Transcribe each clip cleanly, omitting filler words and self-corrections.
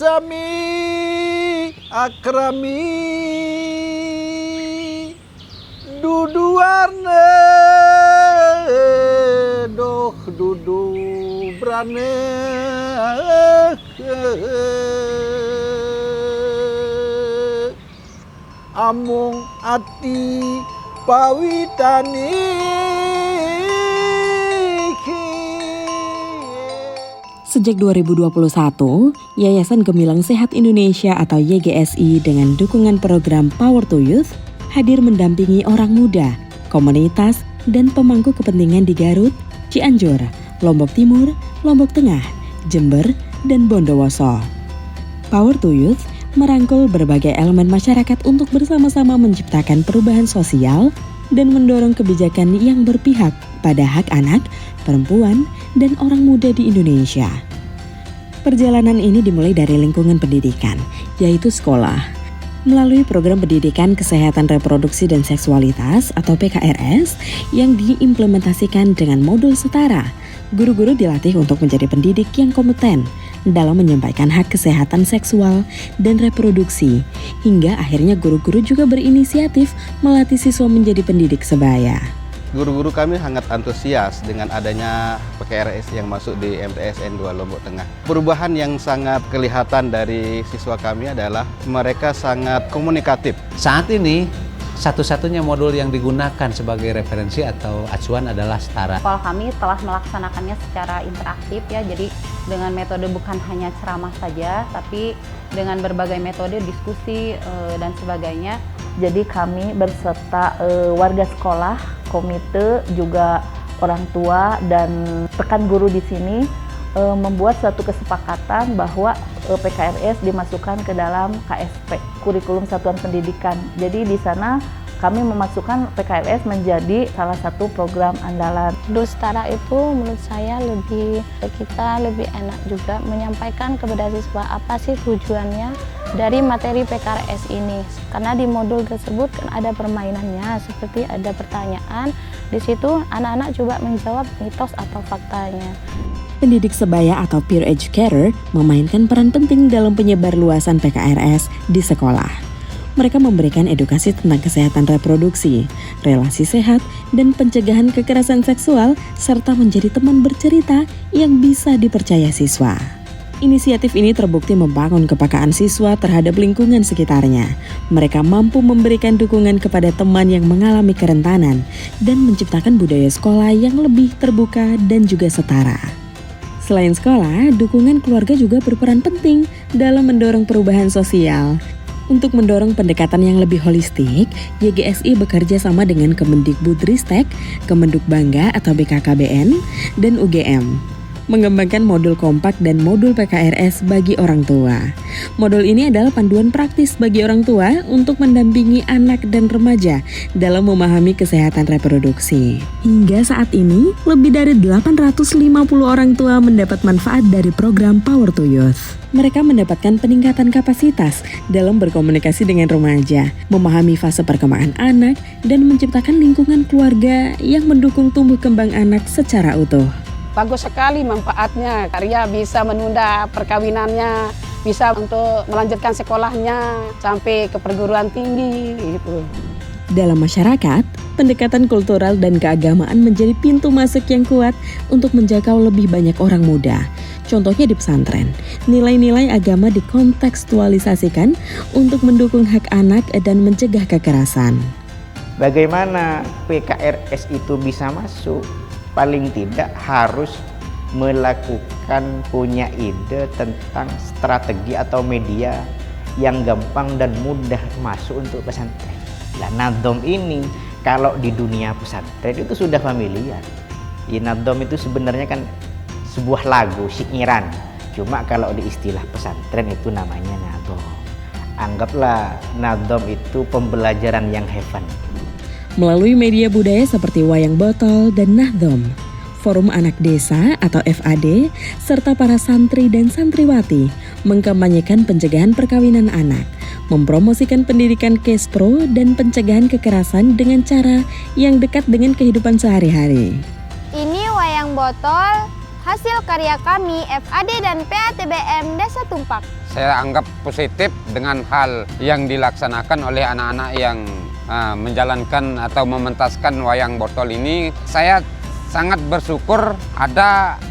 Sami akrami dudu warna doh dudu brane amung ati pawitani. Sejak 2021, Yayasan Gemilang Sehat Indonesia atau YGSI dengan dukungan program Power to Youth hadir mendampingi orang muda, komunitas, dan pemangku kepentingan di Garut, Cianjur, Lombok Timur, Lombok Tengah, Jember, dan Bondowoso. Power to Youth merangkul berbagai elemen masyarakat untuk bersama-sama menciptakan perubahan sosial dan mendorong kebijakan yang berpihak pada hak anak, perempuan, dan orang muda di Indonesia. Perjalanan ini dimulai dari lingkungan pendidikan, yaitu sekolah. Melalui program pendidikan kesehatan reproduksi dan seksualitas atau PKRS yang diimplementasikan dengan modul setara, guru-guru dilatih untuk menjadi pendidik yang kompeten dalam menyampaikan hak kesehatan seksual dan reproduksi, hingga akhirnya guru-guru juga berinisiatif melatih siswa menjadi pendidik sebaya. Guru-guru kami sangat antusias dengan adanya PKRS yang masuk di MTSN 2 Lombok Tengah. Perubahan yang sangat kelihatan dari siswa kami adalah mereka sangat komunikatif. Saat ini, satu-satunya modul yang digunakan sebagai referensi atau acuan adalah Setara. Sekolah kami telah melaksanakannya secara interaktif ya, jadi dengan metode bukan hanya ceramah saja, tapi dengan berbagai metode diskusi dan sebagainya. Jadi kami berserta warga sekolah, komite, juga orang tua dan rekan guru di sini membuat suatu kesepakatan bahwa PKRS dimasukkan ke dalam KSP, Kurikulum Satuan Pendidikan. Jadi di sana kami memasukkan PKRS menjadi salah satu program andalan. Modul Setara itu menurut saya kita lebih enak juga menyampaikan kepada siswa apa sih tujuannya dari materi PKRS ini. Karena di modul tersebut kan ada permainannya, seperti ada pertanyaan. Di situ anak-anak coba menjawab mitos atau faktanya. Pendidik sebaya atau peer educator memainkan peran penting dalam penyebarluasan PKRS di sekolah. Mereka memberikan edukasi tentang kesehatan reproduksi, relasi sehat, dan pencegahan kekerasan seksual, serta menjadi teman bercerita yang bisa dipercaya siswa. Inisiatif ini terbukti membangun kepekaan siswa terhadap lingkungan sekitarnya. Mereka mampu memberikan dukungan kepada teman yang mengalami kerentanan dan menciptakan budaya sekolah yang lebih terbuka dan juga setara. Selain sekolah, dukungan keluarga juga berperan penting dalam mendorong perubahan sosial. Untuk mendorong pendekatan yang lebih holistik, YGSI bekerja sama dengan Kemendikbudristek, Kemendukbangga atau BKKBN, dan UGM. Mengembangkan modul kompak dan modul PKRS bagi orang tua. Modul ini adalah panduan praktis bagi orang tua untuk mendampingi anak dan remaja dalam memahami kesehatan reproduksi. Hingga saat ini, lebih dari 850 orang tua mendapat manfaat dari program Power to Youth. Mereka mendapatkan peningkatan kapasitas dalam berkomunikasi dengan remaja, memahami fase perkembangan anak, dan menciptakan lingkungan keluarga yang mendukung tumbuh kembang anak secara utuh. Bagus sekali manfaatnya, karya bisa menunda perkawinannya, bisa untuk melanjutkan sekolahnya sampai ke perguruan tinggi gitu. Dalam masyarakat, pendekatan kultural dan keagamaan menjadi pintu masuk yang kuat untuk menjangkau lebih banyak orang muda. Contohnya di pesantren, nilai-nilai agama dikontekstualisasikan untuk mendukung hak anak dan mencegah kekerasan. Bagaimana PKRS itu bisa masuk? Paling tidak harus melakukan punya ide tentang strategi atau media yang gampang dan mudah masuk untuk pesantren. Nah, Nadom ini kalau di dunia pesantren itu sudah familiar. Ya, Nadom itu sebenarnya kan sebuah lagu syairan. Cuma kalau di istilah pesantren itu namanya Nadom. Anggaplah Nadom itu pembelajaran yang heaven. Melalui media budaya seperti wayang botol dan Nahdom, Forum Anak Desa atau FAD, serta para santri dan santriwati mengkampanyekan pencegahan perkawinan anak, mempromosikan pendidikan Kespro dan pencegahan kekerasan dengan cara yang dekat dengan kehidupan sehari-hari. Ini wayang botol hasil karya kami FAD dan PATBM Desa Tumpak. Saya anggap positif dengan hal yang dilaksanakan oleh anak-anak yang menjalankan atau mementaskan wayang botol ini. Saya sangat bersyukur ada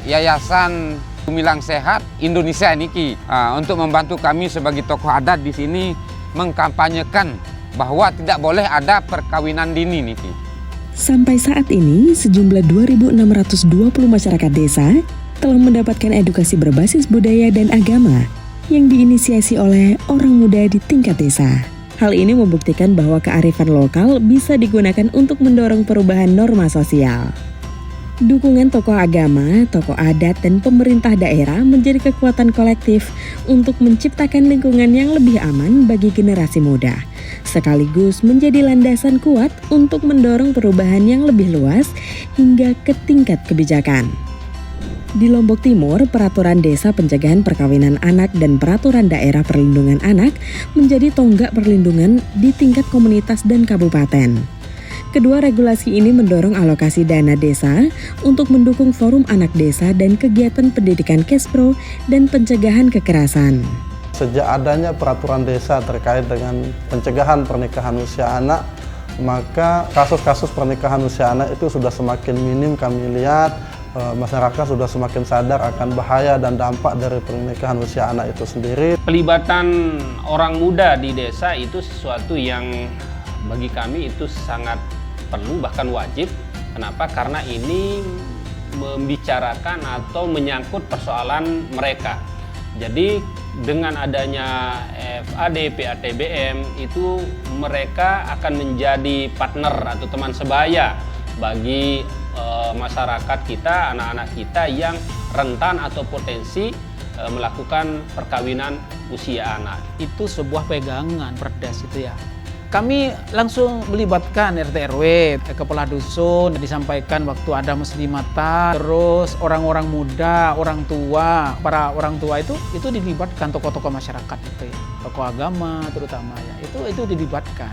Yayasan Gumilang Sehat Indonesia niki untuk membantu kami sebagai tokoh adat di sini mengkampanyekan bahwa tidak boleh ada perkawinan dini niki. Sampai saat ini, sejumlah 2.620 masyarakat desa telah mendapatkan edukasi berbasis budaya dan agama yang diinisiasi oleh orang muda di tingkat desa. Hal ini membuktikan bahwa kearifan lokal bisa digunakan untuk mendorong perubahan norma sosial. Dukungan tokoh agama, tokoh adat, dan pemerintah daerah menjadi kekuatan kolektif untuk menciptakan lingkungan yang lebih aman bagi generasi muda, sekaligus menjadi landasan kuat untuk mendorong perubahan yang lebih luas hingga ke tingkat kebijakan. Di Lombok Timur, Peraturan Desa Pencegahan Perkawinan Anak dan Peraturan Daerah Perlindungan Anak menjadi tonggak perlindungan di tingkat komunitas dan kabupaten. Kedua regulasi ini mendorong alokasi dana desa untuk mendukung forum anak desa dan kegiatan pendidikan Kespro dan pencegahan kekerasan. Sejak adanya peraturan desa terkait dengan pencegahan pernikahan usia anak, maka kasus-kasus pernikahan usia anak itu sudah semakin minim kami lihat. Masyarakat sudah semakin sadar akan bahaya dan dampak dari pernikahan usia anak itu sendiri. Pelibatan orang muda di desa itu sesuatu yang bagi kami itu sangat perlu, bahkan wajib. Kenapa? Karena ini membicarakan atau menyangkut persoalan mereka. Jadi dengan adanya FAD, PATBM itu mereka akan menjadi partner atau teman sebaya bagi masyarakat kita, anak-anak kita yang rentan atau potensi melakukan perkawinan usia anak. Itu sebuah pegangan Perdes itu ya. Kami langsung melibatkan RT RW, kepala dusun, disampaikan waktu ada muslimatan, terus orang-orang muda, orang tua, para orang tua itu dilibatkan tokoh-tokoh masyarakat itu ya, tokoh agama terutama ya, itu dilibatkan.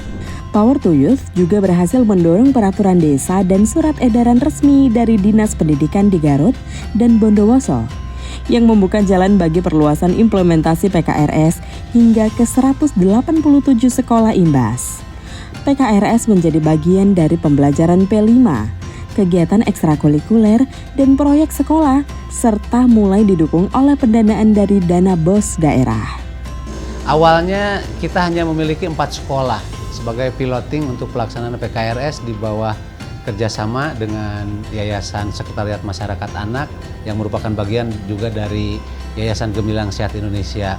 Power to Youth juga berhasil mendorong peraturan desa dan surat edaran resmi dari Dinas Pendidikan di Garut dan Bondowoso yang membuka jalan bagi perluasan implementasi PKRS hingga ke 187 sekolah imbas. PKRS menjadi bagian dari pembelajaran P5, kegiatan ekstrakurikuler, dan proyek sekolah, serta mulai didukung oleh pendanaan dari dana BOS daerah. Awalnya kita hanya memiliki 4 sekolah sebagai piloting untuk pelaksanaan PKRS di bawah kerjasama dengan Yayasan Sekretariat Masyarakat Anak yang merupakan bagian juga dari Yayasan Gemilang Sehat Indonesia.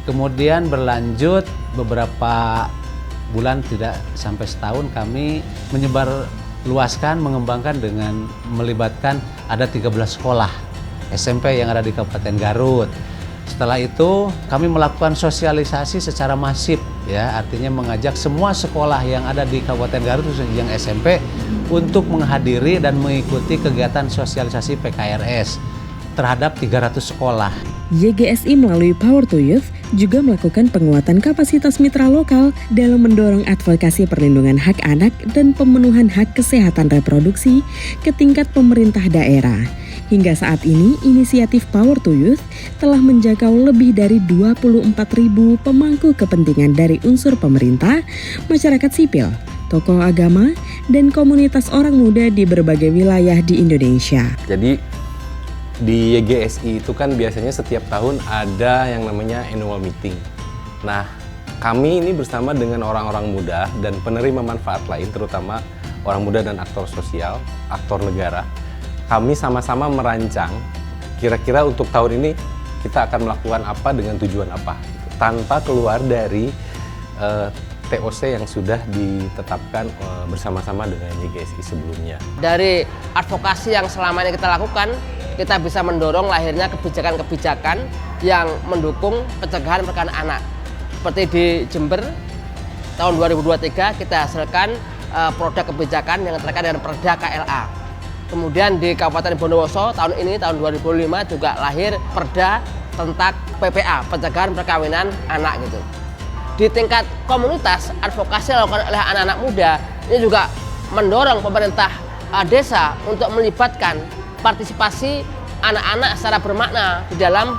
Kemudian berlanjut beberapa bulan, tidak sampai setahun, kami menyebar luaskan, mengembangkan dengan melibatkan ada 13 sekolah SMP yang ada di Kabupaten Garut. Setelah itu kami melakukan sosialisasi secara masif ya, artinya mengajak semua sekolah yang ada di Kabupaten Garut khususnya yang SMP untuk menghadiri dan mengikuti kegiatan sosialisasi PKRS terhadap 300 sekolah. YGSI melalui Power to Youth juga melakukan penguatan kapasitas mitra lokal dalam mendorong advokasi perlindungan hak anak dan pemenuhan hak kesehatan reproduksi ke tingkat pemerintah daerah. Hingga saat ini, inisiatif Power to Youth telah menjangkau lebih dari 24.000 pemangku kepentingan dari unsur pemerintah, masyarakat sipil, tokoh agama, dan komunitas orang muda di berbagai wilayah di Indonesia. Jadi di YGSI itu kan biasanya setiap tahun ada yang namanya annual meeting. Nah, kami ini bersama dengan orang-orang muda dan penerima manfaat lain, terutama orang muda dan aktor sosial, aktor negara, kami sama-sama merancang kira-kira untuk tahun ini kita akan melakukan apa dengan tujuan apa, tanpa keluar dari TOC yang sudah ditetapkan bersama-sama dengan YGSI sebelumnya. Dari advokasi yang selama ini kita lakukan, kita bisa mendorong lahirnya kebijakan-kebijakan yang mendukung pencegahan pernikahan anak. Seperti di Jember, tahun 2023 kita hasilkan produk kebijakan yang terkait dengan Perda KLA. Kemudian di Kabupaten Bondowoso tahun ini, tahun 2005 juga lahir Perda tentang PPA, pencegahan perkawinan anak gitu. Di tingkat komunitas, advokasi yang dilakukan oleh anak-anak muda ini juga mendorong pemerintah desa untuk melibatkan partisipasi anak-anak secara bermakna di dalam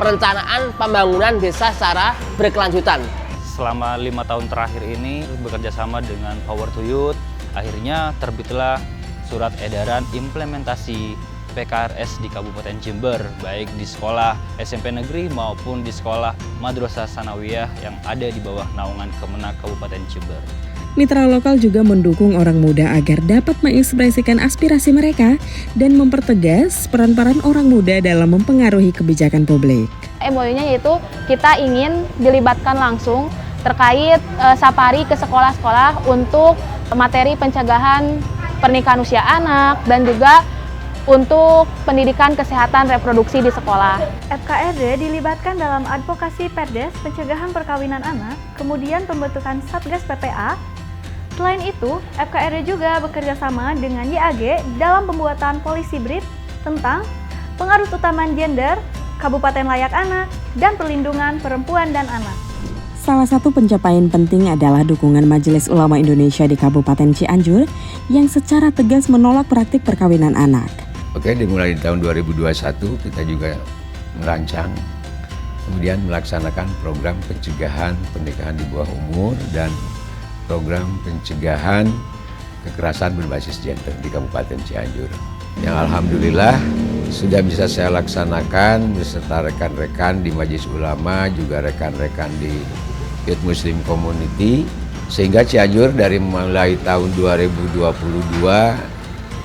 perencanaan pembangunan desa secara berkelanjutan. Selama 5 tahun terakhir ini bekerja sama dengan Power to Youth, akhirnya terbitlah surat edaran implementasi PKRS di Kabupaten Jember, baik di sekolah SMP negeri maupun di sekolah Madrasah Sanawiyah yang ada di bawah naungan Kemenak Kabupaten Jember. Mitra lokal juga mendukung orang muda agar dapat mengekspresikan aspirasi mereka dan mempertegas peran-peran orang muda dalam mempengaruhi kebijakan publik. MOU-nya yaitu kita ingin dilibatkan langsung terkait safari ke sekolah-sekolah untuk materi pencegahan pernikahan usia anak dan juga untuk pendidikan kesehatan reproduksi di sekolah. FKRD dilibatkan dalam advokasi Perdes pencegahan perkawinan anak, kemudian pembentukan Satgas PPA. Selain itu, FKRD juga bekerja sama dengan YAG dalam pembuatan polisi brief tentang pengaruh utama gender, Kabupaten Layak Anak, dan perlindungan perempuan dan anak. Salah satu pencapaian penting adalah dukungan Majelis Ulama Indonesia di Kabupaten Cianjur yang secara tegas menolak praktik perkawinan anak. Oke, dimulai di tahun 2021 kita juga merancang, kemudian melaksanakan program pencegahan pernikahan di bawah umur dan program pencegahan kekerasan berbasis gender di Kabupaten Cianjur. Yang alhamdulillah sudah bisa saya laksanakan beserta rekan-rekan di Majelis Ulama, juga rekan-rekan di Youth Muslim Community, sehingga Cianjur dari mulai tahun 2022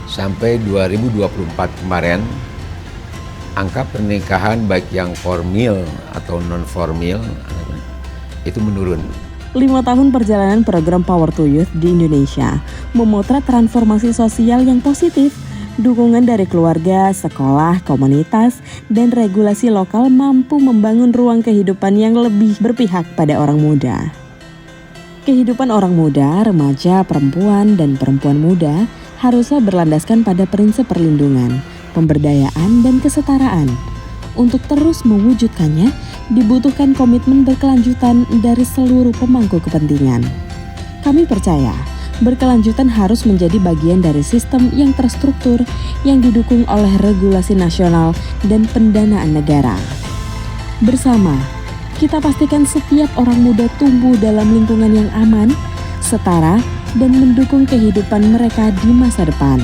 sampai 2024 kemarin, angka pernikahan baik yang formal atau non-formal itu menurun. 5 tahun perjalanan program Power to Youth di Indonesia memotret transformasi sosial yang positif. Dukungan dari keluarga, sekolah, komunitas, dan regulasi lokal mampu membangun ruang kehidupan yang lebih berpihak pada orang muda. Kehidupan orang muda, remaja, perempuan, dan perempuan muda harusnya berlandaskan pada prinsip perlindungan, pemberdayaan, dan kesetaraan. Untuk terus mewujudkannya, dibutuhkan komitmen berkelanjutan dari seluruh pemangku kepentingan. Kami percaya, berkelanjutan harus menjadi bagian dari sistem yang terstruktur yang didukung oleh regulasi nasional dan pendanaan negara. Bersama, kita pastikan setiap orang muda tumbuh dalam lingkungan yang aman, setara, dan mendukung kehidupan mereka di masa depan.